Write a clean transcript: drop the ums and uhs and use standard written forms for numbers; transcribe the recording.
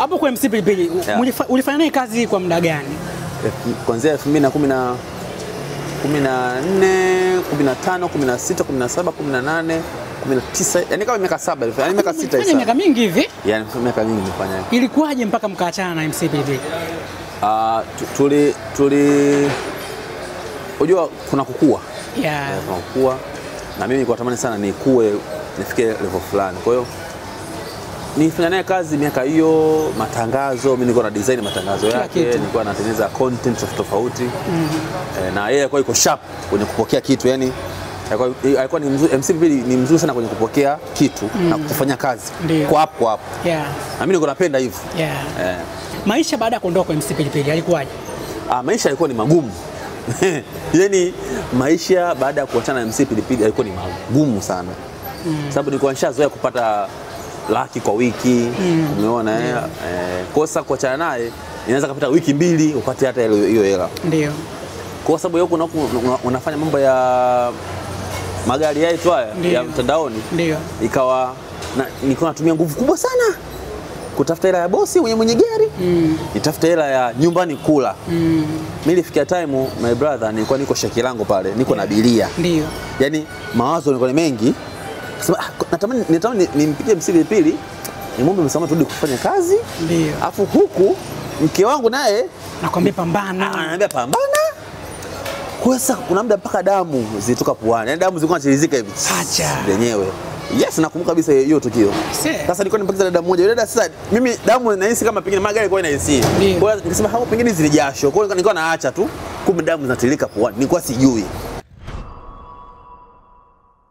Hapo kwa MC Pilipili ulifanya naye kazi kwa muda gani? Kuanzia 2014, 15, 16, 17, 18, 19, yani kama miaka 7 hivi. Yani miaka 6 hivi. Miaka mingi hivi? Yani miaka mingi nimefanya. Ilikuwaje mpaka mkaachana na MC Pilipili? Unajua kuna kukua. Yeah. Kuna kukua. Na mimi nilikuwa natamani sana nikue nifike level fulani. Kwa hiyo nilifanya naye kazi miaka hiyo, matangazo, mimi nilikuwa na design matangazo yake, nilikuwa natengeneza content tofauti. Na yeye alikuwa yuko sharp kwenye kupokea kitu, yani alikuwa ni mzuri, MC Pilipili ni mzuri sana kwenye kupokea kitu na kufanya kazi kwa hapo. Yeah. Na mimi nilikuwa napenda hivyo. Yeah. Maisha baada ya kuondoka kwa MC Pilipili yalikuwaje? Maisha yalikuwa ni magumu. Yani maisha baada ya kuachana na MC Pilipili yalikuwa ni magumu sana. Sababu nilikuwa nishazoea kupata laki kwa wiki, umeona kosa kuachana naye inaweza kupita wiki 2 upate hata hiyo hela. Ndio. Kwa sababu yako unafanya mambo ya magari yetu haya ya mtandaoni. Ndio. Ikawa nilikuwa natumia nguvu kubwa sana kutafuta hela ya bosi mwenye gari, nitafuta hela ya nyumbani kula. Mimi nilifikia time, my brother, nilikuwa niko Shakilango pale, niko na abiria. Ndio. Yani mawazo yalikuwa ni mengi. Sema natamani nimpige MC Pilipili, nimwombe msamaha turudi kufanya kazi. Ndio. Alafu huku mke wangu naye nakwambia pambana. Ananiambia pambana. Kwa sasa kuna muda mpaka damu zilitoka puani. Yani damu zilikuwa zinatiririka hivi. Acha. Lenyewe. Yes, nakumbuka kabisa hiyo tukio. Sasa nilikuwa nimpakiza dada mmoja. Yule dada sasa mimi damu nahisi kama pengine magari kwa inahisi. Kwa hiyo nikisema hapo pengine zile jasho. Kwa hiyo nilikuwa naacha tu. Kumbe damu zinatiririka puani. Nilikuwa sijui.